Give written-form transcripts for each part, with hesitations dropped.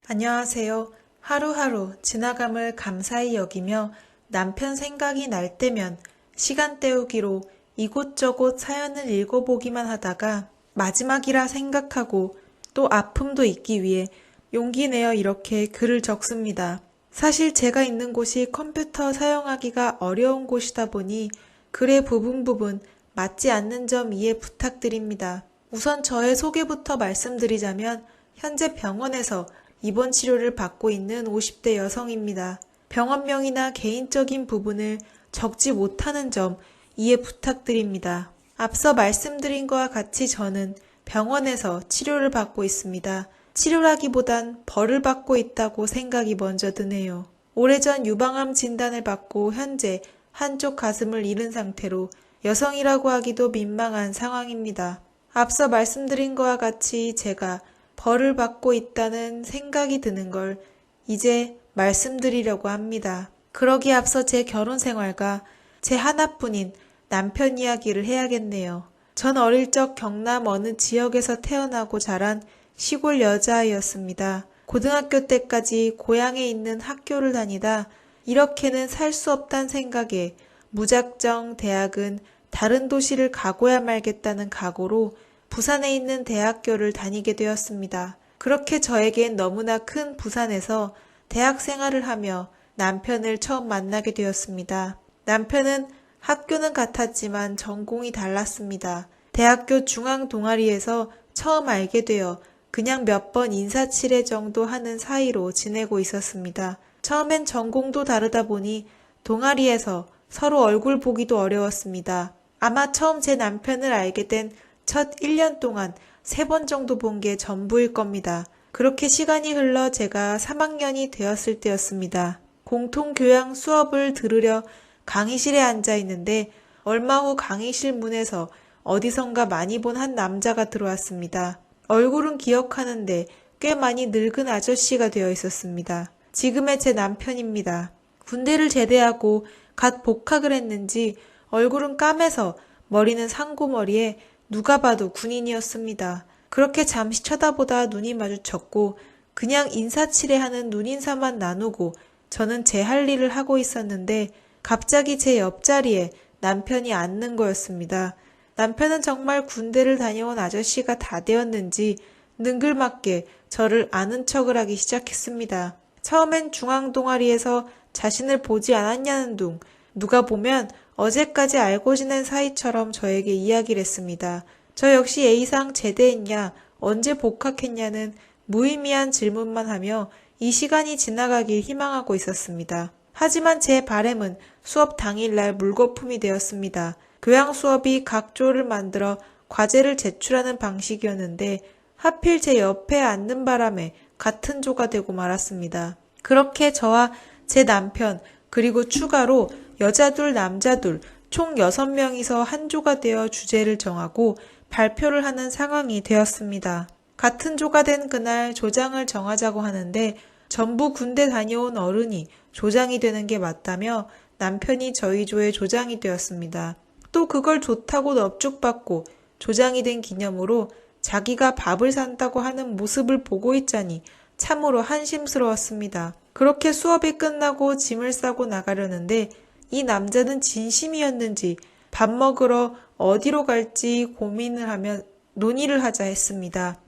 안녕하세요. 하루하루 지나감을 감사히 여기며 남편 생각이 날 때면 시간 때우기로 이곳저곳 사연을 읽어보기만 하다가 마지막이라 생각하고 또 아픔도 잊기 위해 용기 내어 이렇게 글을 적습니다. 사실 제가 있는 곳이 컴퓨터 사용하기가 어려운 곳이다 보니 글의 부분 맞지 않는 점 이해 부탁드립니다. 우선 저의 소개부터 말씀드리자면 현재 병원에서 입원 치료를 받고 있는 50대 여성입니다. 병원명이나 개인적인 부분을 적지 못하는 점 이해 부탁드립니다. 앞서 말씀드린 것과 같이 저는 병원에서 치료를 받고 있습니다. 치료라기보단 벌을 받고 있다고 생각이 먼저 드네요. 오래전 유방암 진단을 받고 현재 한쪽 가슴을 잃은 상태로 여성이라고 하기도 민망한 상황입니다. 앞서 말씀드린 것과 같이 제가 벌을 받고 있다는 생각이 드는 걸 이제 말씀드리려고 합니다. 그러기에 앞서 제 결혼 생활과 제 하나뿐인 남편 이야기를 해야겠네요. 전 어릴 적 경남 어느 지역에서 태어나고 자란 시골 여자아이였습니다. 고등학교 때까지 고향에 있는 학교를 다니다 이렇게는 살 수 없다는 생각에 무작정 대학은 다른 도시를 가고야 말겠다는 각오로 부산에 있는 대학교를 다니게 되었습니다. 그렇게 저에겐 너무나 큰 부산에서 대학 생활을 하며 남편을 처음 만나게 되었습니다. 남편은 학교는 같았지만 전공이 달랐습니다. 대학교 중앙 동아리에서 처음 알게 되어 그냥 몇 번 인사치레 정도 하는 사이로 지내고 있었습니다. 처음엔 전공도 다르다 보니 동아리에서 서로 얼굴 보기도 어려웠습니다. 아마 처음 제 남편을 알게 된 첫 1년 동안 3번 정도 본 게 전부일 겁니다. 그렇게 시간이 흘러 제가 3학년이 되었을 때였습니다. 공통교양 수업을 들으려 강의실에 앉아 있는데 얼마 후 강의실 문에서 어디선가 많이 본 한 남자가 들어왔습니다. 얼굴은 기억하는데 꽤 많이 늙은 아저씨가 되어 있었습니다. 지금의 제 남편입니다. 군대를 제대하고 갓 복학을 했는지 얼굴은 까매서 머리는 상고머리에 누가 봐도 군인이었습니다. 그렇게 잠시 쳐다보다 눈이 마주쳤고 그냥 인사치레하는 눈인사만 나누고 저는 제 할 일을 하고 있었는데 갑자기 제 옆자리에 남편이 앉는 거였습니다. 남편은 정말 군대를 다녀온 아저씨가 다 되었는지 능글맞게 저를 아는 척을 하기 시작했습니다. 처음엔 중앙동아리에서 자신을 보지 않았냐는 둥 누가 보면 어제까지 알고 지낸 사이처럼 저에게 이야기를 했습니다. 저 역시 A상 제대했냐, 언제 복학했냐는 무의미한 질문만 하며 이 시간이 지나가길 희망하고 있었습니다. 하지만 제 바람은 수업 당일날 물거품이 되었습니다. 교양 수업이 각 조를 만들어 과제를 제출하는 방식이었는데 하필 제 옆에 앉는 바람에 같은 조가 되고 말았습니다. 그렇게 저와 제 남편 그리고 추가로 여자 둘 남자 둘 총 6명이서 한 조가 되어 주제를 정하고 발표를 하는 상황이 되었습니다. 같은 조가 된 그날 조장을 정하자고 하는데 전부 군대 다녀온 어른이 조장이 되는 게 맞다며 남편이 저희 조의 조장이 되었습니다. 또 그걸 좋다고 넙죽받고 조장이 된 기념으로 자기가 밥을 산다고 하는 모습을 보고 있자니 참으로 한심스러웠습니다. 그렇게 수업이 끝나고 짐을 싸고 나가려는데 이 남자는 진심이었는지 밥 먹으러 어디로 갈지 고민을 하며 논의를 하자 했습니다.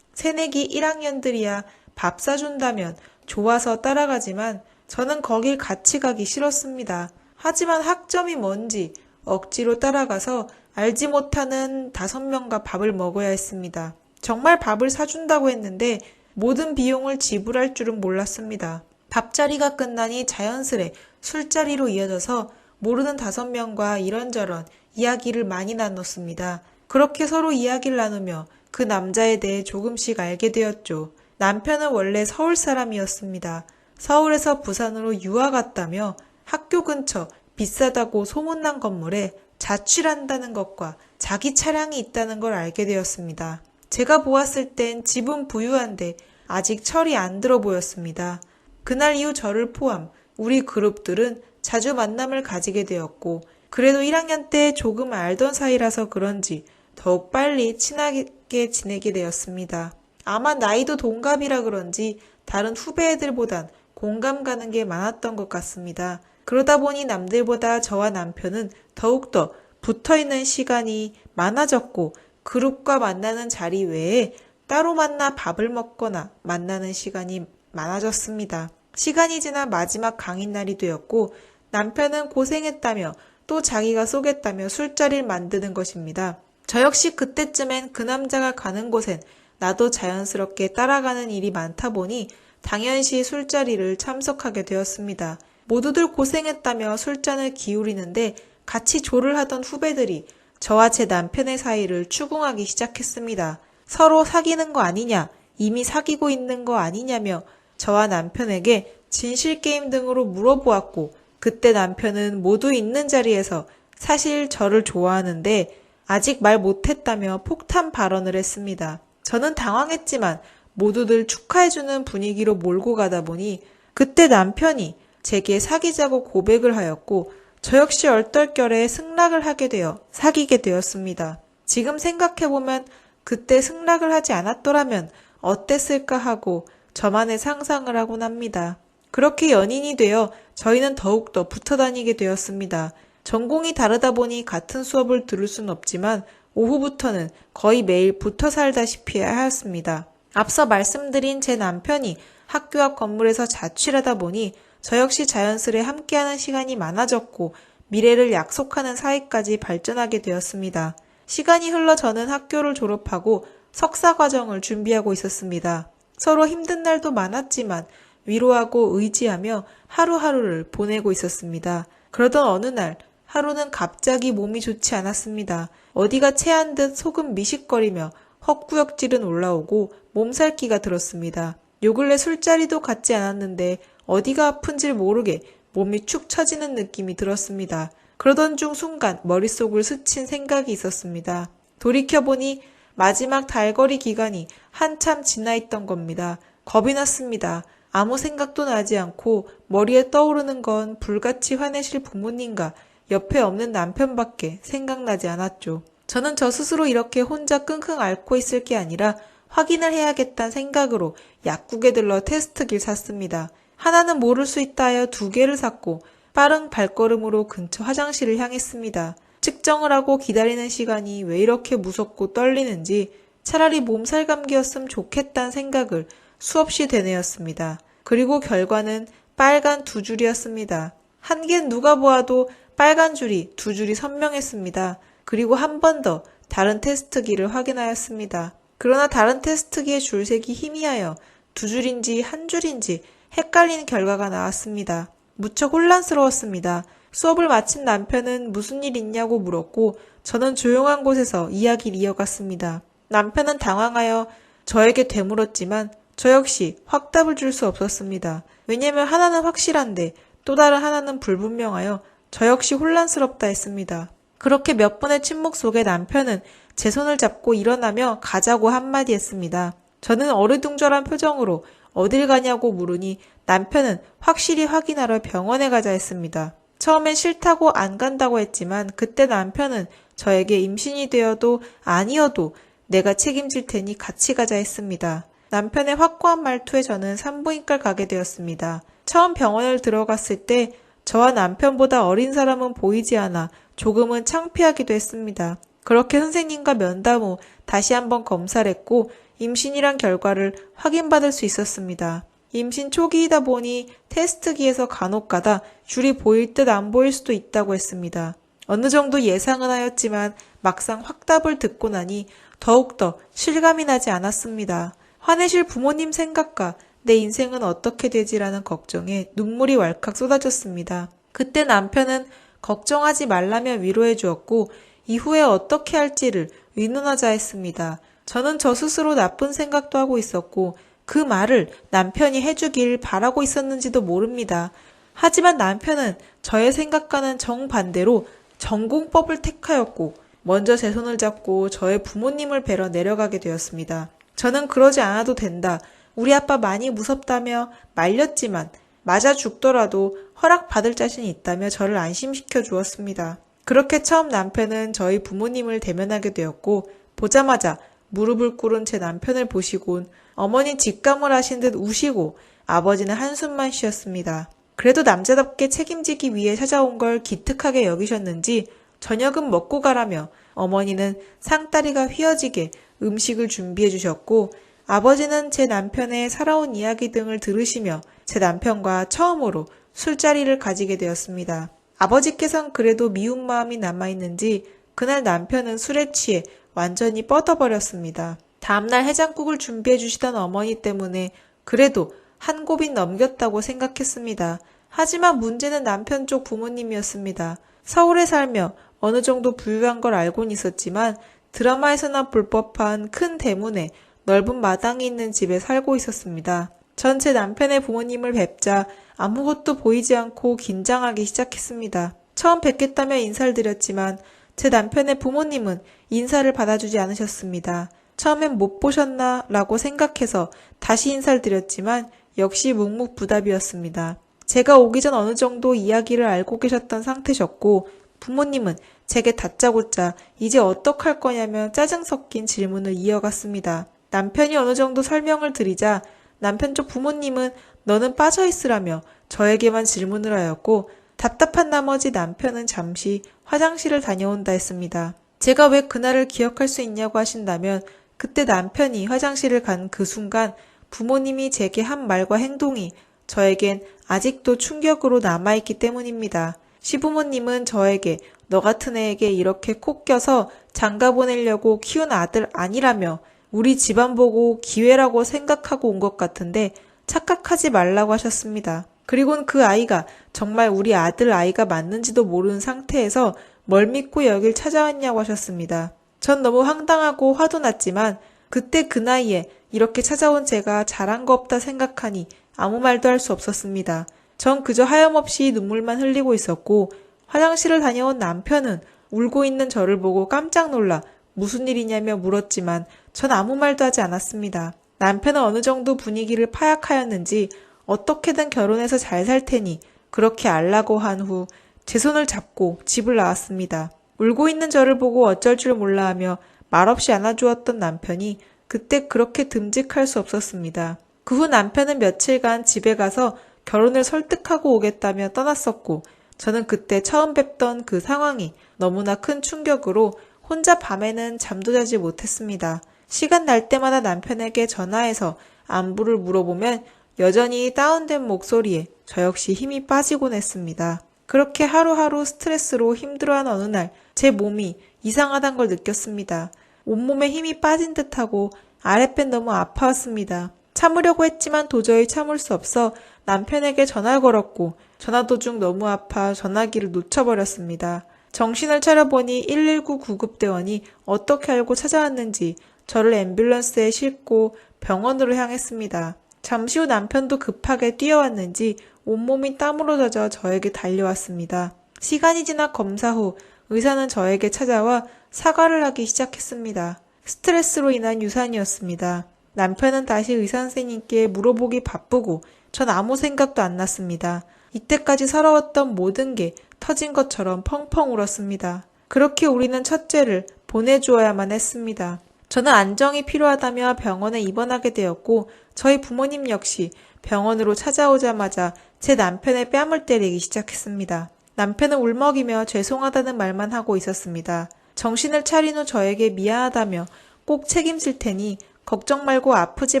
새내기 1학년들이야 밥 사준다면 좋아서 따라가지만 저는 거길 같이 가기 싫었습니다. 하지만 학점이 뭔지 억지로 따라가서 알지 못하는 5명과 밥을 먹어야 했습니다. 정말 밥을 사준다고 했는데 모든 비용을 지불할 줄은 몰랐습니다. 밥자리가 끝나니 자연스레 술자리로 이어져서 모르는 5명과 이런저런 이야기를 많이 나눴습니다. 그렇게 서로 이야기를 나누며 그 남자에 대해 조금씩 알게 되었죠. 남편은 원래 서울 사람이었습니다. 서울에서 부산으로 유학 갔다며 학교 근처 비싸다고 소문난 건물에 자취한다는 것과 자기 차량이 있다는 걸 알게 되었습니다. 제가 보았을 땐 집은 부유한데 아직 철이 안 들어 보였습니다. 그날 이후 저를 포함 우리 그룹들은 자주 만남을 가지게 되었고 그래도 1학년 때 조금 알던 사이라서 그런지 더욱 빨리 친하게 지내게 되었습니다. 아마 나이도 동갑이라 그런지 다른 후배 애들보단 공감 가는 게 많았던 것 같습니다. 그러다 보니 남들보다 저와 남편은 더욱더 붙어있는 시간이 많아졌고 그룹과 만나는 자리 외에 따로 만나 밥을 먹거나 만나는 시간이 많아졌습니다. 시간이 지나 마지막 강의 날이 되었고 남편은 고생했다며 또 자기가 쏘겠다며 술자리를 만드는 것입니다. 저 역시 그때쯤엔 그 남자가 가는 곳엔 나도 자연스럽게 따라가는 일이 많다 보니 당연시 술자리를 참석하게 되었습니다. 모두들 고생했다며 술잔을 기울이는데 같이 조를 하던 후배들이 저와 제 남편의 사이를 추궁하기 시작했습니다. 서로 사귀는 거 아니냐, 이미 사귀고 있는 거 아니냐며 저와 남편에게 진실게임 등으로 물어보았고 그때 남편은 모두 있는 자리에서 사실 저를 좋아하는데 아직 말 못했다며 폭탄 발언을 했습니다. 저는 당황했지만 모두들 축하해주는 분위기로 몰고 가다 보니 그때 남편이 제게 사귀자고 고백을 하였고 저 역시 얼떨결에 승낙을 하게 되어 사귀게 되었습니다. 지금 생각해보면 그때 승낙을 하지 않았더라면 어땠을까 하고 저만의 상상을 하곤 합니다. 그렇게 연인이 되어 저희는 더욱더 붙어 다니게 되었습니다. 전공이 다르다 보니 같은 수업을 들을 순 없지만 오후부터는 거의 매일 붙어 살다시피 하였습니다. 앞서 말씀드린 제 남편이 학교 앞 건물에서 자취하다 보니 저 역시 자연스레 함께하는 시간이 많아졌고 미래를 약속하는 사이까지 발전하게 되었습니다. 시간이 흘러 저는 학교를 졸업하고 석사 과정을 준비하고 있었습니다. 서로 힘든 날도 많았지만 위로하고 의지하며 하루하루를 보내고 있었습니다. 그러던 어느 날 하루는 갑자기 몸이 좋지 않았습니다. 어디가 체한 듯 속은 미식거리며 헛구역질은 올라오고 몸살기가 들었습니다. 요 근래 술자리도 갖지 않았는데 어디가 아픈지 모르게 몸이 축 처지는 느낌이 들었습니다. 그러던 중 순간 머릿속을 스친 생각이 있었습니다. 돌이켜보니 마지막 달거리 기간이 한참 지나 있던 겁니다. 겁이 났습니다. 아무 생각도 나지 않고 머리에 떠오르는 건 불같이 화내실 부모님과 옆에 없는 남편밖에 생각나지 않았죠. 저는 저 스스로 이렇게 혼자 끙끙 앓고 있을 게 아니라 확인을 해야겠다는 생각으로 약국에 들러 테스트기를 샀습니다. 하나는 모를 수 있다 하여 2개를 샀고 빠른 발걸음으로 근처 화장실을 향했습니다. 측정을 하고 기다리는 시간이 왜 이렇게 무섭고 떨리는지 차라리 몸살 감기였으면 좋겠다는 생각을 수없이 되뇌었습니다. 그리고 결과는 빨간 2줄이었습니다. 한 개는 누가 보아도 빨간 줄이 2줄이 선명했습니다. 그리고 한 번 더 다른 테스트기를 확인하였습니다. 그러나 다른 테스트기의 줄색이 희미하여 2줄인지 1줄인지 헷갈리는 결과가 나왔습니다. 무척 혼란스러웠습니다. 수업을 마친 남편은 무슨 일 있냐고 물었고 저는 조용한 곳에서 이야기를 이어갔습니다. 남편은 당황하여 저에게 되물었지만 저 역시 확답을 줄 수 없었습니다. 왜냐면 하나는 확실한데 또 다른 하나는 불분명하여 저 역시 혼란스럽다 했습니다. 그렇게 몇 번의 침묵 속에 남편은 제 손을 잡고 일어나며 가자고 한마디 했습니다. 저는 어리둥절한 표정으로 어딜 가냐고 물으니 남편은 확실히 확인하러 병원에 가자 했습니다. 처음엔 싫다고 안 간다고 했지만 그때 남편은 저에게 임신이 되어도 아니어도 내가 책임질 테니 같이 가자 했습니다. 남편의 확고한 말투에 저는 산부인과를 가게 되었습니다. 처음 병원을 들어갔을 때 저와 남편보다 어린 사람은 보이지 않아 조금은 창피하기도 했습니다. 그렇게 선생님과 면담 후 다시 한번 검사를 했고 임신이란 결과를 확인받을 수 있었습니다. 임신 초기이다 보니 테스트기에서 간혹가다 줄이 보일 듯 안 보일 수도 있다고 했습니다. 어느 정도 예상은 하였지만 막상 확답을 듣고 나니 더욱더 실감이 나지 않았습니다. 화내실 부모님 생각과 내 인생은 어떻게 되지라는 걱정에 눈물이 왈칵 쏟아졌습니다. 그때 남편은 걱정하지 말라며 위로해 주었고 이후에 어떻게 할지를 의논하자 했습니다. 저는 저 스스로 나쁜 생각도 하고 있었고 그 말을 남편이 해주길 바라고 있었는지도 모릅니다. 하지만 남편은 저의 생각과는 정반대로 전공법을 택하였고 먼저 제 손을 잡고 저의 부모님을 뵈러 내려가게 되었습니다. 저는 그러지 않아도 된다. 우리 아빠 많이 무섭다며 말렸지만 맞아 죽더라도 허락받을 자신이 있다며 저를 안심시켜 주었습니다. 그렇게 처음 남편은 저희 부모님을 대면하게 되었고 보자마자 무릎을 꿇은 제 남편을 보시곤 어머니 직감을 하신 듯 우시고 아버지는 한숨만 쉬었습니다. 그래도 남자답게 책임지기 위해 찾아온 걸 기특하게 여기셨는지 저녁은 먹고 가라며 어머니는 상다리가 휘어지게 음식을 준비해 주셨고 아버지는 제 남편의 살아온 이야기 등을 들으시며 제 남편과 처음으로 술자리를 가지게 되었습니다. 아버지께선 그래도 미운 마음이 남아있는지 그날 남편은 술에 취해 완전히 뻗어버렸습니다. 다음날 해장국을 준비해 주시던 어머니 때문에 그래도 한 곱이 넘겼다고 생각했습니다. 하지만 문제는 남편 쪽 부모님이었습니다. 서울에 살며 어느 정도 부유한 걸 알고는 있었지만 드라마에서나 볼 법한 큰 대문에 넓은 마당이 있는 집에 살고 있었습니다. 전 제 남편의 부모님을 뵙자 아무것도 보이지 않고 긴장하기 시작했습니다. 처음 뵙겠다며 인사를 드렸지만 제 남편의 부모님은 인사를 받아주지 않으셨습니다. 처음엔 못 보셨나 라고 생각해서 다시 인사를 드렸지만 역시 묵묵부답이었습니다. 제가 오기 전 어느 정도 이야기를 알고 계셨던 상태셨고 부모님은 제게 다짜고짜 이제 어떡할 거냐며 짜증 섞인 질문을 이어갔습니다. 남편이 어느 정도 설명을 드리자 남편 쪽 부모님은 너는 빠져있으라며 저에게만 질문을 하였고 답답한 나머지 남편은 잠시 화장실을 다녀온다 했습니다. 제가 왜 그날을 기억할 수 있냐고 하신다면 그때 남편이 화장실을 간 그 순간 부모님이 제게 한 말과 행동이 저에겐 아직도 충격으로 남아있기 때문입니다. 시부모님은 저에게 너 같은 애에게 이렇게 콕 껴서 장가 보내려고 키운 아들 아니라며 우리 집안 보고 기회라고 생각하고 온 것 같은데 착각하지 말라고 하셨습니다. 그리고는 그 아이가 정말 우리 아들 아이가 맞는지도 모르는 상태에서 뭘 믿고 여길 찾아왔냐고 하셨습니다. 전 너무 황당하고 화도 났지만 그때 그 나이에 이렇게 찾아온 제가 잘한 거 없다 생각하니 아무 말도 할 수 없었습니다. 전 그저 하염없이 눈물만 흘리고 있었고 화장실을 다녀온 남편은 울고 있는 저를 보고 깜짝 놀라 무슨 일이냐며 물었지만 전 아무 말도 하지 않았습니다. 남편은 어느 정도 분위기를 파악하였는지 어떻게든 결혼해서 잘 살 테니 그렇게 알라고 한 후 제 손을 잡고 집을 나왔습니다. 울고 있는 저를 보고 어쩔 줄 몰라 하며 말없이 안아주었던 남편이 그때 그렇게 듬직할 수 없었습니다. 그 후 남편은 며칠간 집에 가서 결혼을 설득하고 오겠다며 떠났었고 저는 그때 처음 뵙던 그 상황이 너무나 큰 충격으로 혼자 밤에는 잠도 자지 못했습니다. 시간 날 때마다 남편에게 전화해서 안부를 물어보면 여전히 다운된 목소리에 저 역시 힘이 빠지곤 했습니다. 그렇게 하루하루 스트레스로 힘들어하는 어느 날 제 몸이 이상하단 걸 느꼈습니다. 온몸에 힘이 빠진 듯하고 아랫배는 너무 아파왔습니다. 참으려고 했지만 도저히 참을 수 없어 남편에게 전화를 걸었고 전화 도중 너무 아파 전화기를 놓쳐버렸습니다. 정신을 차려보니 119 구급대원이 어떻게 알고 찾아왔는지 저를 앰뷸런스에 싣고 병원으로 향했습니다. 잠시 후 남편도 급하게 뛰어왔는지 온몸이 땀으로 젖어 저에게 달려왔습니다. 시간이 지나 검사 후 의사는 저에게 찾아와 사과를 하기 시작했습니다. 스트레스로 인한 유산이었습니다. 남편은 다시 의사 선생님께 물어보기 바쁘고 전 아무 생각도 안 났습니다. 이때까지 살아왔던 모든 게 터진 것처럼 펑펑 울었습니다. 그렇게 우리는 첫째를 보내주어야만 했습니다. 저는 안정이 필요하다며 병원에 입원하게 되었고 저희 부모님 역시 병원으로 찾아오자마자 제 남편의 뺨을 때리기 시작했습니다. 남편은 울먹이며 죄송하다는 말만 하고 있었습니다. 정신을 차린 후 저에게 미안하다며 꼭 책임질 테니 걱정 말고 아프지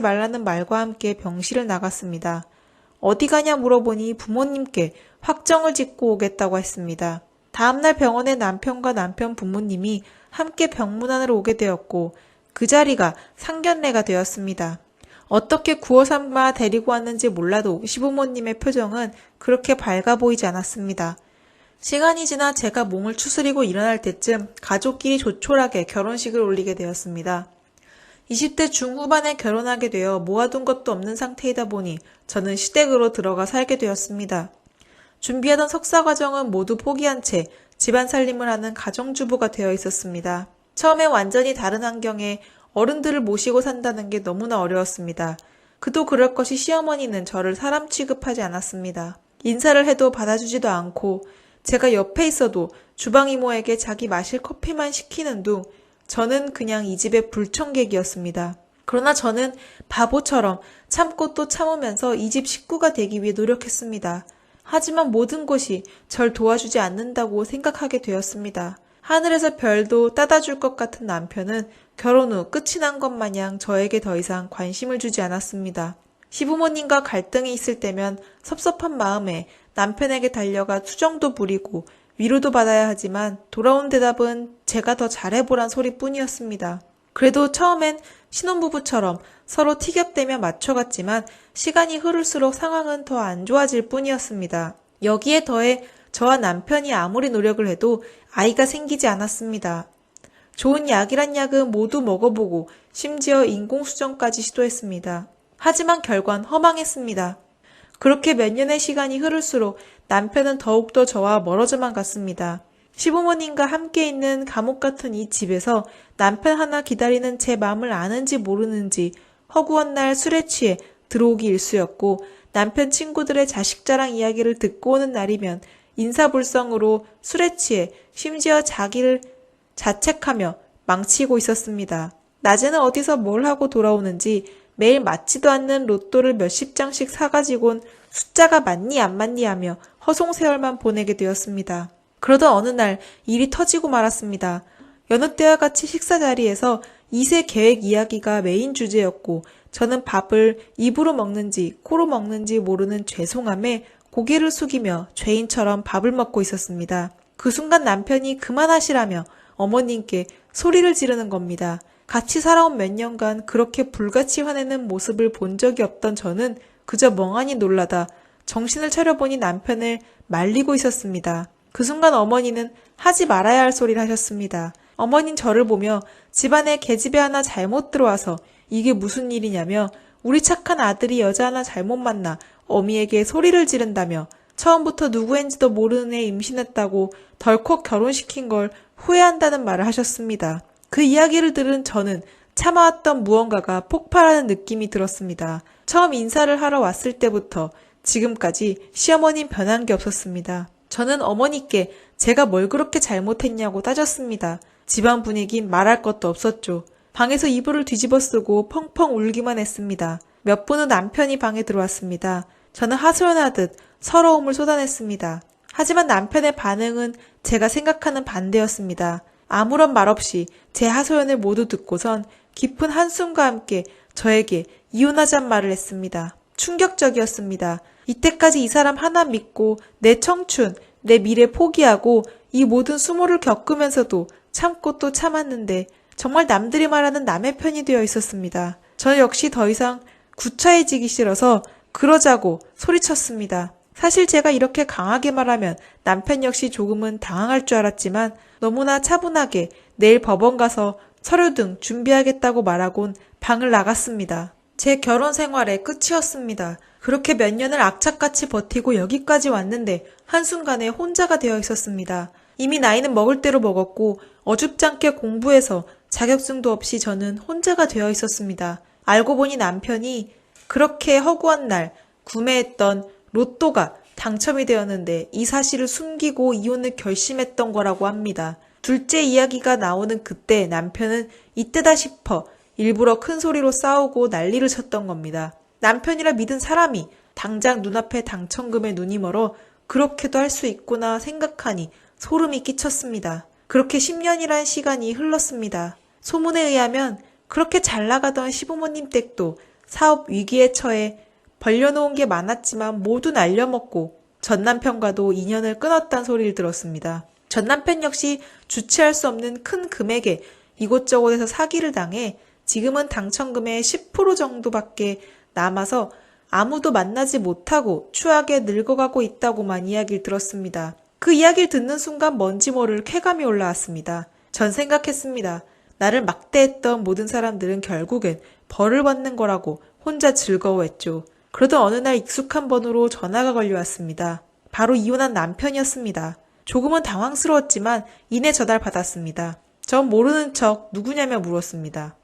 말라는 말과 함께 병실을 나갔습니다. 어디 가냐 물어보니 부모님께 확정을 짓고 오겠다고 했습니다. 다음날 병원에 남편과 남편 부모님이 함께 병문안으로 오게 되었고 그 자리가 상견례가 되었습니다. 어떻게 구워 삼아 데리고 왔는지 몰라도 시부모님의 표정은 그렇게 밝아 보이지 않았습니다. 시간이 지나 제가 몸을 추스리고 일어날 때쯤 가족끼리 조촐하게 결혼식을 올리게 되었습니다. 20대 중후반에 결혼하게 되어 모아둔 것도 없는 상태이다 보니 저는 시댁으로 들어가 살게 되었습니다. 준비하던 석사 과정은 모두 포기한 채 집안 살림을 하는 가정주부가 되어 있었습니다. 처음에 완전히 다른 환경에 어른들을 모시고 산다는 게 너무나 어려웠습니다. 그도 그럴 것이 시어머니는 저를 사람 취급하지 않았습니다. 인사를 해도 받아주지도 않고 제가 옆에 있어도 주방 이모에게 자기 마실 커피만 시키는 둥 저는 그냥 이 집의 불청객이었습니다. 그러나 저는 바보처럼 참고 또 참으면서 이 집 식구가 되기 위해 노력했습니다. 하지만 모든 것이 절 도와주지 않는다고 생각하게 되었습니다. 하늘에서 별도 따다 줄 것 같은 남편은 결혼 후 끝이 난 것 마냥 저에게 더 이상 관심을 주지 않았습니다. 시부모님과 갈등이 있을 때면 섭섭한 마음에 남편에게 달려가 투정도 부리고 위로도 받아야 하지만 돌아온 대답은 제가 더 잘해보란 소리뿐이었습니다. 그래도 처음엔 신혼부부처럼 서로 티격대며 맞춰갔지만 시간이 흐를수록 상황은 더 안 좋아질 뿐이었습니다. 여기에 더해 저와 남편이 아무리 노력을 해도 아이가 생기지 않았습니다. 좋은 약이란 약은 모두 먹어보고 심지어 인공수정까지 시도했습니다. 하지만 결과는 허망했습니다. 그렇게 몇 년의 시간이 흐를수록 남편은 더욱더 저와 멀어져만 갔습니다. 시부모님과 함께 있는 감옥 같은 이 집에서 남편 하나 기다리는 제 마음을 아는지 모르는지 허구한 날 술에 취해 들어오기 일쑤였고 남편 친구들의 자식 자랑 이야기를 듣고 오는 날이면 인사불성으로 술에 취해 심지어 자기를 자책하며 망치고 있었습니다. 낮에는 어디서 뭘 하고 돌아오는지 매일 맞지도 않는 로또를 몇십 장씩 사가지곤 숫자가 맞니 안 맞니 하며 허송세월만 보내게 되었습니다. 그러던 어느 날 일이 터지고 말았습니다. 여느 때와 같이 식사 자리에서 2세 계획 이야기가 메인 주제였고 저는 밥을 입으로 먹는지 코로 먹는지 모르는 죄송함에 고개를 숙이며 죄인처럼 밥을 먹고 있었습니다. 그 순간 남편이 그만하시라며 어머님께 소리를 지르는 겁니다. 같이 살아온 몇 년간 그렇게 불같이 화내는 모습을 본 적이 없던 저는 그저 멍하니 놀라다 정신을 차려보니 남편을 말리고 있었습니다. 그 순간 어머니는 하지 말아야 할 소리를 하셨습니다. 어머니는 저를 보며 집안에 계집애 하나 잘못 들어와서 이게 무슨 일이냐며 우리 착한 아들이 여자 하나 잘못 만나 어미에게 소리를 지른다며 처음부터 누구인지도 모르는 애 임신했다고 덜컥 결혼시킨 걸 후회한다는 말을 하셨습니다. 그 이야기를 들은 저는 참아왔던 무언가가 폭발하는 느낌이 들었습니다. 처음 인사를 하러 왔을 때부터 지금까지 시어머님 변한 게 없었습니다. 저는 어머니께 제가 뭘 그렇게 잘못했냐고 따졌습니다. 집안 분위긴 말할 것도 없었죠. 방에서 이불을 뒤집어 쓰고 펑펑 울기만 했습니다. 몇 분 후 남편이 방에 들어왔습니다. 저는 하소연하듯 서러움을 쏟아냈습니다. 하지만 남편의 반응은 제가 생각하는 반대였습니다. 아무런 말 없이 제 하소연을 모두 듣고선 깊은 한숨과 함께 저에게 이혼하자는 말을 했습니다. 충격적이었습니다. 이때까지 이 사람 하나 믿고 내 청춘, 내 미래 포기하고 이 모든 수모를 겪으면서도 참고 또 참았는데 정말 남들이 말하는 남의 편이 되어 있었습니다. 저 역시 더 이상 구차해지기 싫어서 그러자고 소리쳤습니다. 사실 제가 이렇게 강하게 말하면 남편 역시 조금은 당황할 줄 알았지만 너무나 차분하게 내일 법원 가서 서류 등 준비하겠다고 말하곤 방을 나갔습니다. 제 결혼 생활의 끝이었습니다. 그렇게 몇 년을 악착같이 버티고 여기까지 왔는데 한순간에 혼자가 되어 있었습니다. 이미 나이는 먹을 대로 먹었고 어줍잖게 공부해서 자격증도 없이 저는 혼자가 되어 있었습니다. 알고 보니 남편이 그렇게 허구한 날 구매했던 로또가 당첨이 되었는데 이 사실을 숨기고 이혼을 결심했던 거라고 합니다. 둘째 이야기가 나오는 그때 남편은 이때다 싶어 일부러 큰 소리로 싸우고 난리를 쳤던 겁니다. 남편이라 믿은 사람이 당장 눈앞에 당첨금에 눈이 멀어 그렇게도 할 수 있구나 생각하니 소름이 끼쳤습니다. 그렇게 10년이란 시간이 흘렀습니다. 소문에 의하면 그렇게 잘 나가던 시부모님 댁도 사업 위기에 처해 벌려놓은 게 많았지만 모두 날려먹고 전남편과도 인연을 끊었다는 소리를 들었습니다. 전남편 역시 주체할 수 없는 큰 금액에 이곳저곳에서 사기를 당해 지금은 당첨금의 10% 정도밖에 남아서 아무도 만나지 못하고 추하게 늙어가고 있다고만 이야기를 들었습니다. 그 이야기를 듣는 순간 뭔지 모를 쾌감이 올라왔습니다. 전 생각했습니다. 나를 막대했던 모든 사람들은 결국엔 벌을 받는 거라고 혼자 즐거워했죠. 그러던 어느 날 익숙한 번호로 전화가 걸려왔습니다. 바로 이혼한 남편이었습니다. 조금은 당황스러웠지만 이내 전화를 받았습니다. 전 모르는 척 누구냐며 물었습니다.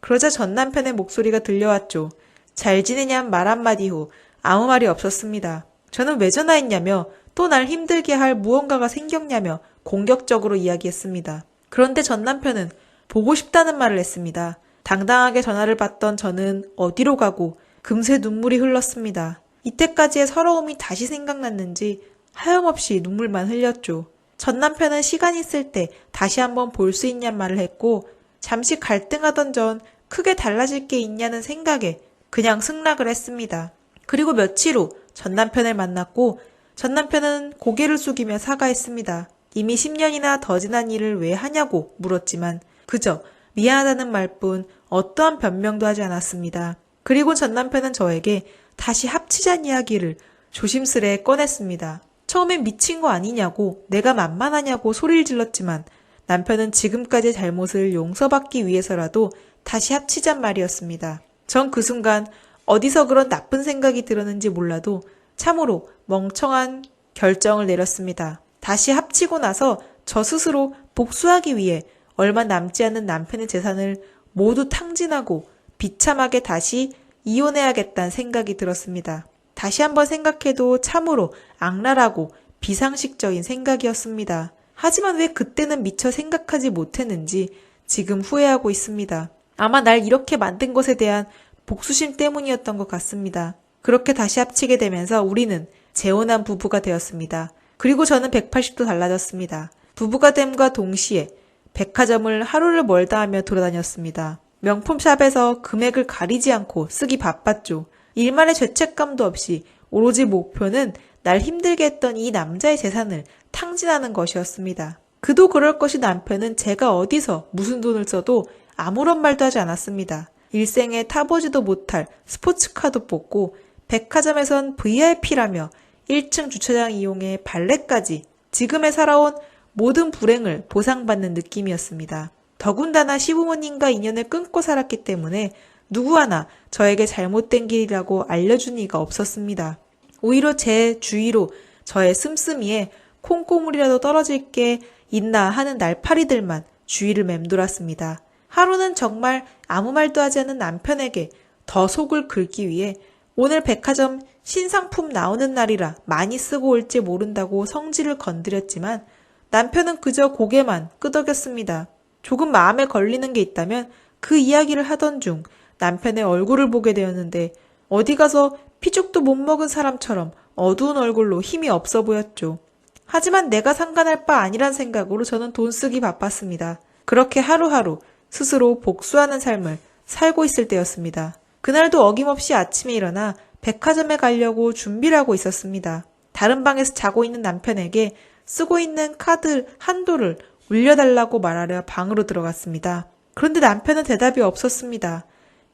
그러자 전 남편의 목소리가 들려왔죠. 잘 지내냔 말 한마디 후 아무 말이 없었습니다. 저는 왜 전화했냐며 또 날 힘들게 할 무언가가 생겼냐며 공격적으로 이야기했습니다. 그런데 전 남편은 보고 싶다는 말을 했습니다. 당당하게 전화를 받던 저는 어디로 가고 금세 눈물이 흘렀습니다. 이때까지의 서러움이 다시 생각났는지 하염없이 눈물만 흘렸죠. 전 남편은 시간 있을 때 다시 한번 볼 수 있냔 말을 했고 잠시 갈등하던 전 크게 달라질 게 있냐는 생각에 그냥 승낙을 했습니다. 그리고 며칠 후 전 남편을 만났고 전 남편은 고개를 숙이며 사과했습니다. 이미 10년이나 더 지난 일을 왜 하냐고 물었지만 그저 미안하다는 말뿐 어떠한 변명도 하지 않았습니다. 그리고 전 남편은 저에게 다시 합치자는 이야기를 조심스레 꺼냈습니다. 처음엔 미친 거 아니냐고 내가 만만하냐고 소리를 질렀지만 남편은 지금까지의 잘못을 용서받기 위해서라도 다시 합치잔 말이었습니다. 전 그 순간 어디서 그런 나쁜 생각이 들었는지 몰라도 참으로 멍청한 결정을 내렸습니다. 다시 합치고 나서 저 스스로 복수하기 위해 얼마 남지 않은 남편의 재산을 모두 탕진하고 비참하게 다시 이혼해야겠다는 생각이 들었습니다. 다시 한번 생각해도 참으로 악랄하고 비상식적인 생각이었습니다. 하지만 왜 그때는 미처 생각하지 못했는지 지금 후회하고 있습니다. 아마 날 이렇게 만든 것에 대한 복수심 때문이었던 것 같습니다. 그렇게 다시 합치게 되면서 우리는 재혼한 부부가 되었습니다. 그리고 저는 180도 달라졌습니다. 부부가 됨과 동시에 백화점을 하루를 멀다 하며 돌아다녔습니다. 명품 샵에서 금액을 가리지 않고 쓰기 바빴죠. 일말의 죄책감도 없이 오로지 목표는 날 힘들게 했던 이 남자의 재산을 탕진하는 것이었습니다. 그도 그럴 것이 남편은 제가 어디서 무슨 돈을 써도 아무런 말도 하지 않았습니다. 일생에 타보지도 못할 스포츠카도 뽑고 백화점에선 VIP라며 1층 주차장 이용해 발레까지 지금에 살아온 모든 불행을 보상받는 느낌이었습니다. 더군다나 시부모님과 인연을 끊고 살았기 때문에 누구 하나 저에게 잘못된 길이라고 알려준 이가 없었습니다. 오히려 제 주위로 저의 씀씀이에 콩고물이라도 떨어질 게 있나 하는 날파리들만 주위를 맴돌았습니다. 하루는 정말 아무 말도 하지 않은 남편에게 더 속을 긁기 위해 오늘 백화점 신상품 나오는 날이라 많이 쓰고 올지 모른다고 성질을 건드렸지만 남편은 그저 고개만 끄덕였습니다. 조금 마음에 걸리는 게 있다면 그 이야기를 하던 중 남편의 얼굴을 보게 되었는데 어디 가서 피죽도 못 먹은 사람처럼 어두운 얼굴로 힘이 없어 보였죠. 하지만 내가 상관할 바 아니란 생각으로 저는 돈 쓰기 바빴습니다. 그렇게 하루하루 스스로 복수하는 삶을 살고 있을 때였습니다. 그날도 어김없이 아침에 일어나 백화점에 가려고 준비를 하고 있었습니다. 다른 방에서 자고 있는 남편에게 쓰고 있는 카드 한도를 올려달라고 말하려 방으로 들어갔습니다. 그런데 남편은 대답이 없었습니다.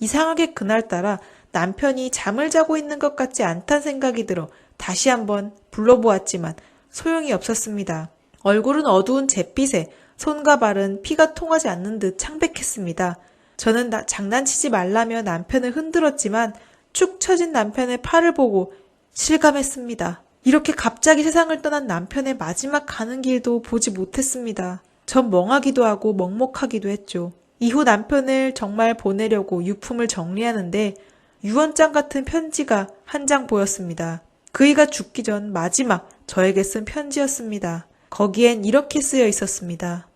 이상하게 그날따라 남편이 잠을 자고 있는 것 같지 않다는 생각이 들어 다시 한번 불러보았지만 소용이 없었습니다. 얼굴은 어두운 잿빛에 손과 발은 피가 통하지 않는 듯 창백했습니다. 저는 장난치지 말라며 남편을 흔들었지만 축 처진 남편의 팔을 보고 실감했습니다. 이렇게 갑자기 세상을 떠난 남편의 마지막 가는 길도 보지 못했습니다. 전 멍하기도 하고 먹먹하기도 했죠. 이후 남편을 정말 보내려고 유품을 정리하는데 유언장 같은 편지가 한 장 보였습니다. 그이가 죽기 전 마지막 저에게 쓴 편지였습니다. 거기엔 이렇게 쓰여 있었습니다.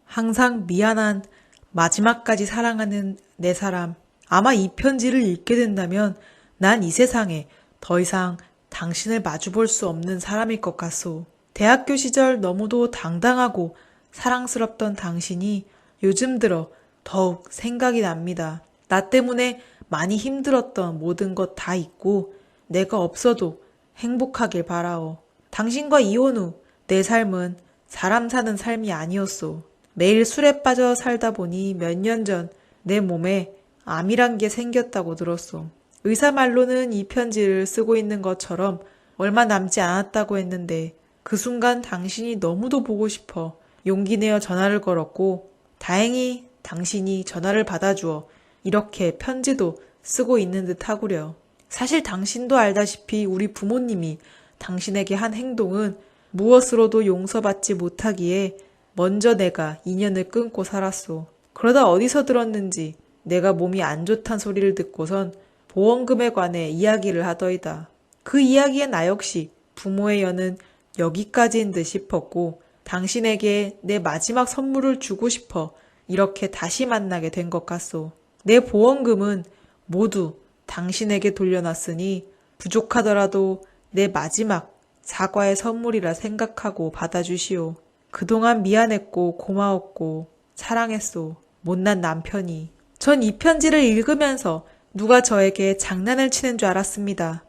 항상 미안한 마지막까지 사랑하는 내 사람. 아마 이 편지를 읽게 된다면 난 이 세상에 더 이상 당신을 마주볼 수 없는 사람일 것 같소. 대학교 시절 너무도 당당하고 사랑스럽던 당신이 요즘 들어 더욱 생각이 납니다. 나 때문에 많이 힘들었던 모든 것 다 잊고 내가 없어도 행복하길 바라오. 당신과 이혼 후 내 삶은 사람 사는 삶이 아니었소. 매일 술에 빠져 살다 보니 몇 년 전 내 몸에 암이란 게 생겼다고 들었소. 의사 말로는 이 편지를 쓰고 있는 것처럼 얼마 남지 않았다고 했는데 그 순간 당신이 너무도 보고 싶어 용기 내어 전화를 걸었고 다행히 당신이 전화를 받아주어 이렇게 편지도 쓰고 있는 듯 하구려. 사실 당신도 알다시피 우리 부모님이 당신에게 한 행동은 무엇으로도 용서받지 못하기에 먼저 내가 인연을 끊고 살았소. 그러다 어디서 들었는지 내가 몸이 안 좋단 소리를 듣고선 보험금에 관해 이야기를 하더이다. 그 이야기에 나 역시 부모의 연은 여기까지인 듯 싶었고 당신에게 내 마지막 선물을 주고 싶어 이렇게 다시 만나게 된 것 같소. 내 보험금은 모두 당신에게 돌려놨으니 부족하더라도 내 마지막 사과의 선물이라 생각하고 받아주시오. 그동안 미안했고 고마웠고 사랑했소. 못난 남편이. 전 이 편지를 읽으면서 누가 저에게 장난을 치는 줄 알았습니다.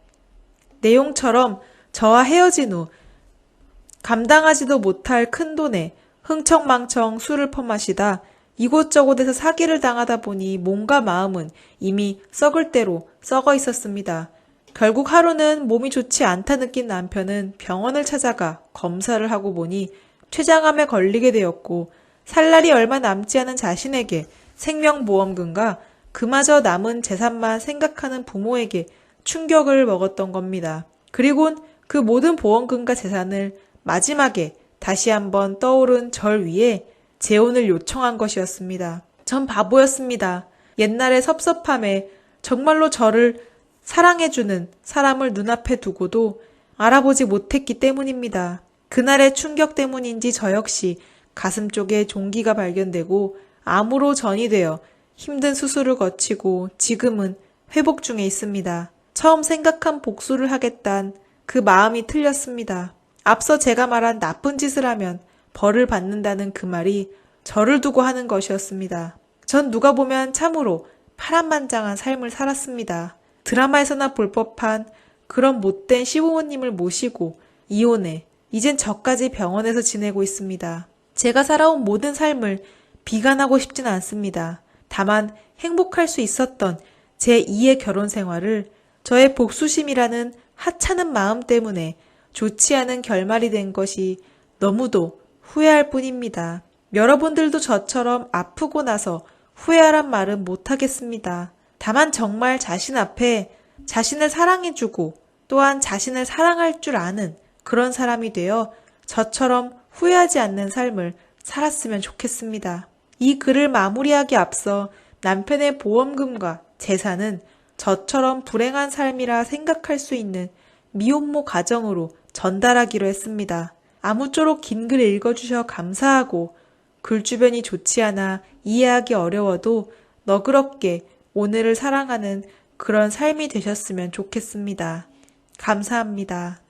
내용처럼 저와 헤어진 후 감당하지도 못할 큰돈에 흥청망청 술을 퍼마시다 이곳저곳에서 사기를 당하다 보니 몸과 마음은 이미 썩을 대로 썩어 있었습니다. 결국 하루는 몸이 좋지 않다 느낀 남편은 병원을 찾아가 검사를 하고 보니 췌장암에 걸리게 되었고 살 날이 얼마 남지 않은 자신에게 생명보험금과 그마저 남은 재산만 생각하는 부모에게 충격을 먹었던 겁니다. 그리곤 그 모든 보험금과 재산을 마지막에 다시 한번 떠오른 절 위에 재혼을 요청한 것이었습니다. 전 바보였습니다. 옛날의 섭섭함에 정말로 저를 사랑해주는 사람을 눈앞에 두고도 알아보지 못했기 때문입니다. 그날의 충격 때문인지 저 역시 가슴 쪽에 종기가 발견되고 암으로 전이되어 힘든 수술을 거치고 지금은 회복 중에 있습니다. 처음 생각한 복수를 하겠단 그 마음이 틀렸습니다. 앞서 제가 말한 나쁜 짓을 하면 벌을 받는다는 그 말이 저를 두고 하는 것이었습니다. 전 누가 보면 참으로 파란만장한 삶을 살았습니다. 드라마에서나 볼 법한 그런 못된 시부모님을 모시고 이혼해 이젠 저까지 병원에서 지내고 있습니다. 제가 살아온 모든 삶을 비관하고 싶진 않습니다. 다만 행복할 수 있었던 제2의 결혼 생활을 저의 복수심이라는 하찮은 마음 때문에 좋지 않은 결말이 된 것이 너무도 후회할 뿐입니다. 여러분들도 저처럼 아프고 나서 후회하란 말은 못하겠습니다. 다만 정말 자신 앞에 자신을 사랑해주고 또한 자신을 사랑할 줄 아는 그런 사람이 되어 저처럼 후회하지 않는 삶을 살았으면 좋겠습니다. 이 글을 마무리하기 앞서 남편의 보험금과 재산은 저처럼 불행한 삶이라 생각할 수 있는 미혼모 가정으로 전달하기로 했습니다. 아무쪼록 긴 글 읽어주셔 감사하고 글 주변이 좋지 않아 이해하기 어려워도 너그럽게 오늘을 사랑하는 그런 삶이 되셨으면 좋겠습니다. 감사합니다.